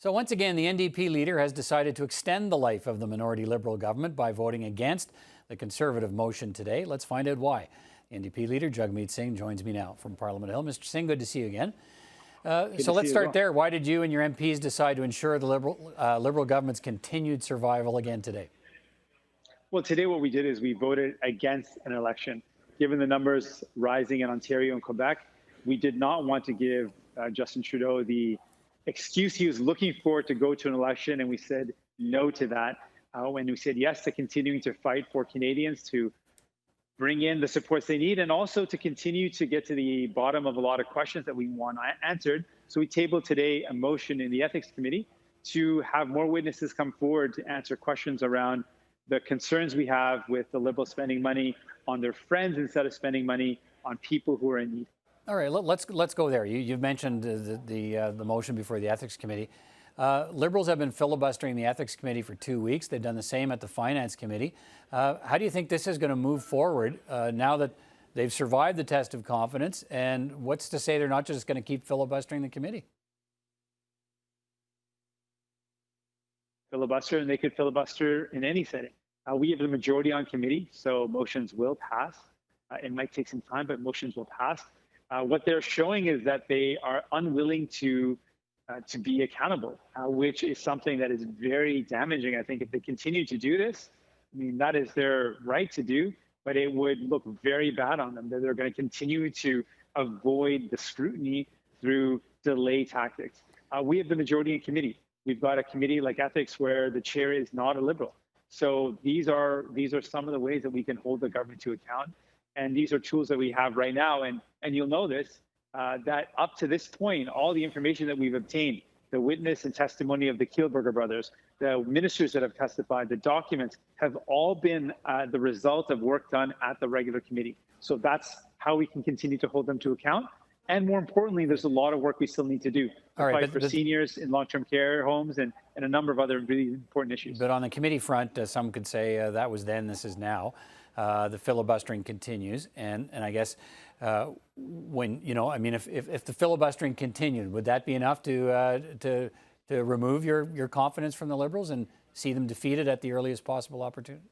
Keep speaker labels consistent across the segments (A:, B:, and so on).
A: So once again, the NDP leader has decided to extend the life of the minority Liberal government by voting against the Conservative motion today. Let's find out why. The NDP leader, Jagmeet Singh, joins me now from Parliament Hill. Mr. Singh, good to see you again. So let's start there. Why did you and your MPs decide to ensure the Liberal government's continued survival again today?
B: Well, today what we did is we voted against an election. Given the numbers rising in Ontario and Quebec, we did not want to give Justin Trudeau the excuse he was looking for to go to an election, and we said no to that. When we said yes to continuing to fight for Canadians to bring in the supports they need, and also to continue to get to the bottom of a lot of questions that we want answered. So we tabled today a motion in the Ethics Committee to have more witnesses come forward to answer questions around the concerns we have with the Liberals spending money on their friends instead of spending money on people who are in need.
A: All right, let's go there. You've mentioned the motion before the Ethics Committee. Liberals have been filibustering the Ethics Committee for 2 weeks. They've done the same at the Finance Committee. How do you think this is going to move forward now that they've survived the test of confidence? And what's to say they're not just going to keep filibustering the committee?
B: Filibuster, and they could filibuster in any setting. We have the majority on committee, so motions will pass. It might take some time, but motions will pass. What they're showing is that they are unwilling to be accountable, which is something that is very damaging. I think if they continue to do this, I mean, that is their right to do, but it would look very bad on them. That they're going to continue to avoid the scrutiny through delay tactics. We have the majority in committee. We've got a committee like ethics where the chair is not a Liberal. So these are some of the ways that we can hold the government to account. And these are tools that we have right now. And you'll know this, that up to this point, all the information that we've obtained, the witness and testimony of the Kielburger brothers, the ministers that have testified, the documents have all been the result of work done at the regular committee. So that's how we can continue to hold them to account. And more importantly, there's a lot of work we still need to do. Fight for seniors in long-term care homes and a number of other really important issues.
A: But on the committee front, some could say that was then, this is now. The filibustering continues, and I guess when if the filibustering continued, would that be enough to remove your confidence from the Liberals and see them defeated at the earliest possible opportunity?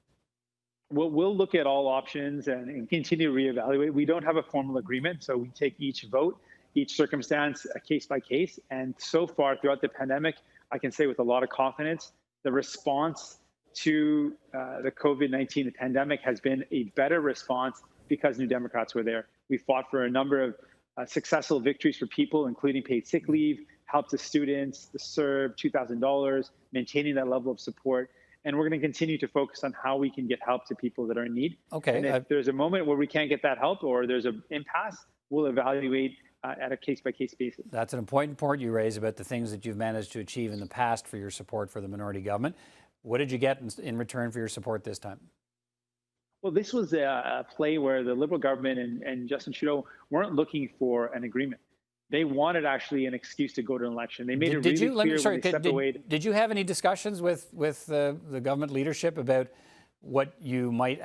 B: We'll look at all options and continue to reevaluate. We don't have a formal agreement, so we take each vote, each circumstance, case by case. And so far throughout the pandemic, I can say with a lot of confidence, the response to the COVID-19 pandemic has been a better response because New Democrats were there. We fought for a number of successful victories for people, including paid sick leave, help to students, the CERB, $2,000, maintaining that level of support. And we're going to continue to focus on how we can get help to people that are in need.
A: Okay.
B: And if there's a moment where we can't get that help or there's an impasse, we'll evaluate at a case-by-case basis.
A: That's an important point you raise about the things that you've managed to achieve in the past for your support for the minority government. What did you get in return for your support this time?
B: Well, this was a play where the Liberal government and Justin Trudeau weren't looking for an agreement. They wanted actually an excuse to go to an election. They made it really clear when they stepped away.
A: Did you have any discussions with the government leadership about what you might?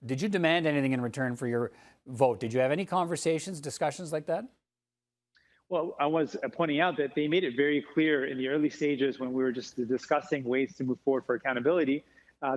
A: Did you demand anything in return for your vote? Did you have any conversations, discussions like that?
B: Well, I was pointing out that they made it very clear in the early stages when we were just discussing ways to move forward for accountability.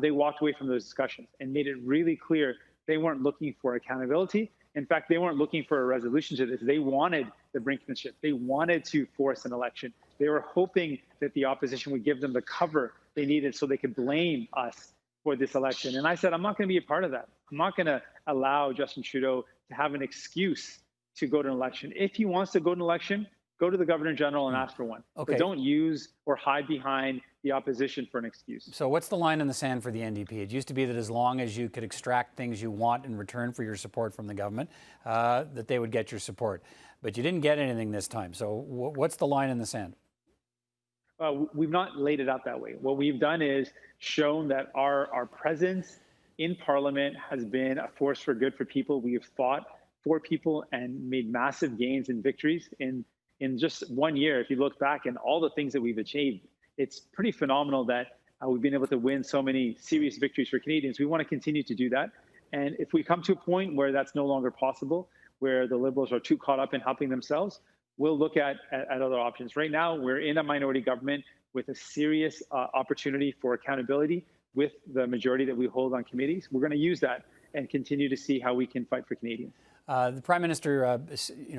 B: They walked away from those discussions and made it really clear they weren't looking for accountability. In fact, they weren't looking for a resolution to this. They wanted the brinkmanship. They wanted to force an election. They were hoping that the opposition would give them the cover they needed so they could blame us for this election. And I said, I'm not going to be a part of that. I'm not going to allow Justin Trudeau to have an excuse to go to an election. If he wants to go to an election, go to the Governor General and ask for one. Okay. But don't use or hide behind the opposition for an excuse.
A: So what's the line in the sand for the NDP? It used to be that as long as you could extract things you want in return for your support from the government, that they would get your support. But you didn't get anything this time. So what's the line in the sand?
B: We've not laid it out that way. What we've done is shown that our presence in Parliament has been a force for good for people. We have fought for people and made massive gains and victories in just 1 year. If you look back and all the things that we've achieved, it's pretty phenomenal that we've been able to win so many serious victories for Canadians. We want to continue to do that. And if we come to a point where that's no longer possible, where the Liberals are too caught up in helping themselves, we'll look at other options. Right now, we're in a minority government with a serious opportunity for accountability with the majority that we hold on committees. We're going to use that and continue to see how we can fight for Canadians.
A: The Prime Minister,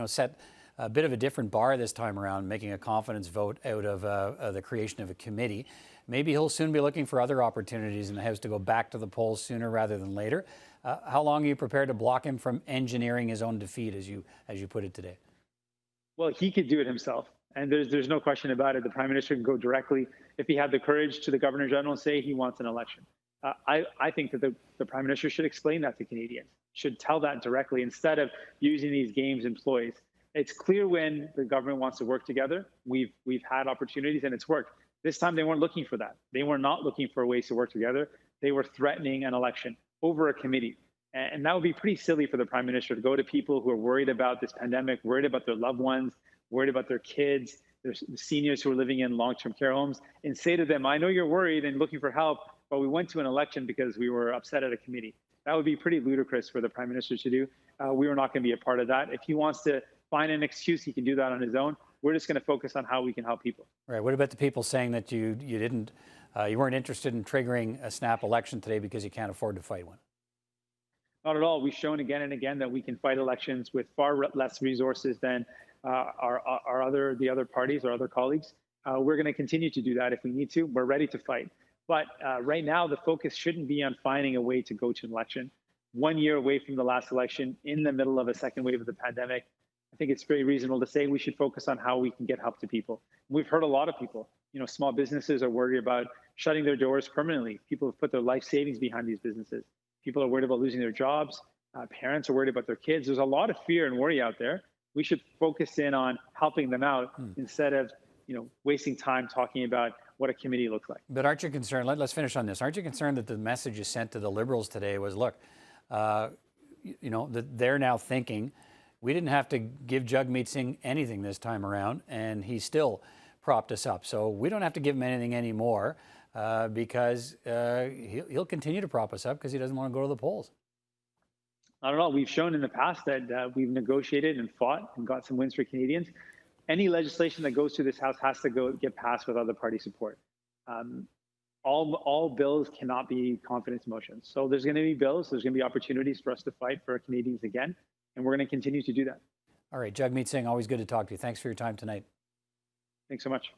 A: set a bit of a different bar this time around, making a confidence vote out of the creation of a committee. Maybe he'll soon be looking for other opportunities in the House to go back to the polls sooner rather than later. How long are you prepared to block him from engineering his own defeat, as you put it today?
B: Well, he could do it himself, and there's no question about it. The Prime Minister can go directly, if he had the courage, to the Governor General and say he wants an election. I think that the Prime Minister should explain that to Canadians, should tell that directly instead of using these games and ploys. It's clear when the government wants to work together. We've had opportunities and it's worked. This time they weren't looking for that. They were not looking for ways to work together. They were threatening an election over a committee. And that would be pretty silly for the Prime Minister to go to people who are worried about this pandemic, worried about their loved ones, worried about their kids, their seniors who are living in long-term care homes, and say to them, I know you're worried and looking for help, but we went to an election because we were upset at a committee. That would be pretty ludicrous for the Prime Minister to do. We are not going to be a part of that. If he wants to find an excuse, he can do that on his own. We're just going to focus on how we can help people.
A: Right. What about the people saying that you weren't interested in triggering a snap election today because you can't afford to fight one?
B: Not at all. We've shown again and again that we can fight elections with far less resources than the other parties or other colleagues. We're going to continue to do that if we need to. We're ready to fight. But right now, the focus shouldn't be on finding a way to go to an election. 1 year away from the last election, in the middle of a second wave of the pandemic, I think it's very reasonable to say we should focus on how we can get help to people. We've heard a lot of people. Small businesses are worried about shutting their doors permanently. People have put their life savings behind these businesses. People are worried about losing their jobs. Parents are worried about their kids. There's a lot of fear and worry out there. We should focus in on helping them out instead of wasting time talking about what a committee looks like.
A: But aren't you concerned, let's finish on this, aren't you concerned that the message you sent to the Liberals today was, look, that they're now thinking we didn't have to give Jagmeet Singh anything this time around, and he still propped us up. So we don't have to give him anything anymore because he'll continue to prop us up because he doesn't want to go to the polls.
B: Not at all. We've shown in the past that we've negotiated and fought and got some wins for Canadians. Any legislation that goes through this House has to get passed with other party support. All bills cannot be confidence motions. So there's going to be bills. There's going to be opportunities for us to fight for Canadians again, and we're going to continue to do that.
A: All right, Jagmeet Singh, always good to talk to you. Thanks for your time tonight.
B: Thanks so much.